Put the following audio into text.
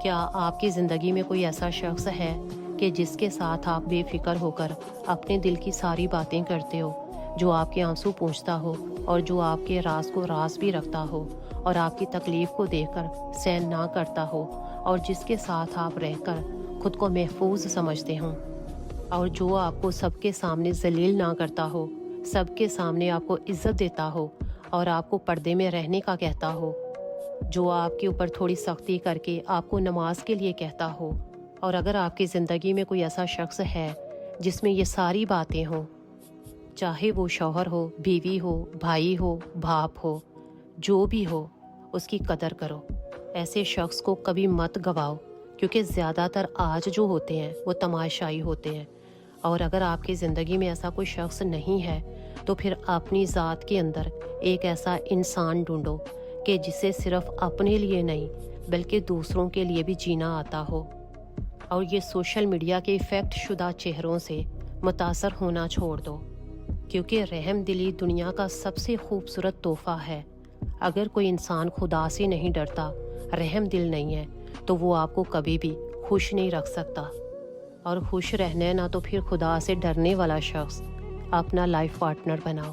کیا آپ کی زندگی میں کوئی ایسا شخص ہے کہ جس کے ساتھ آپ بے فکر ہو کر اپنے دل کی ساری باتیں کرتے ہو، جو آپ کے آنسو پوچھتا ہو اور جو آپ کے راز کو راز بھی رکھتا ہو اور آپ کی تکلیف کو دیکھ کر سہن نہ کرتا ہو، اور جس کے ساتھ آپ رہ کر خود کو محفوظ سمجھتے ہوں، اور جو آپ کو سب کے سامنے ذلیل نہ کرتا ہو، سب کے سامنے آپ کو عزت دیتا ہو اور آپ کو پردے میں رہنے کا کہتا ہو، جو آپ کے اوپر تھوڑی سختی کر کے آپ کو نماز کے لیے کہتا ہو؟ اور اگر آپ کی زندگی میں کوئی ایسا شخص ہے جس میں یہ ساری باتیں ہوں، چاہے وہ شوہر ہو، بیوی ہو، بھائی ہو، باپ ہو، جو بھی ہو، اس کی قدر کرو۔ ایسے شخص کو کبھی مت گواؤ، کیونکہ زیادہ تر آج جو ہوتے ہیں وہ تماشائی ہوتے ہیں۔ اور اگر آپ کی زندگی میں ایسا کوئی شخص نہیں ہے تو پھر اپنی ذات کے اندر ایک ایسا انسان ڈھونڈو کہ جسے صرف اپنے لیے نہیں بلکہ دوسروں کے لیے بھی جینا آتا ہو، اور یہ سوشل میڈیا کے افیکٹ شدہ چہروں سے متاثر ہونا چھوڑ دو، کیونکہ رحم دلی دنیا کا سب سے خوبصورت تحفہ ہے۔ اگر کوئی انسان خدا سے نہیں ڈرتا، رحم دل نہیں ہے، تو وہ آپ کو کبھی بھی خوش نہیں رکھ سکتا۔ اور خوش رہنا ہے نا، تو پھر خدا سے ڈرنے والا شخص اپنا لائف پارٹنر بناؤ۔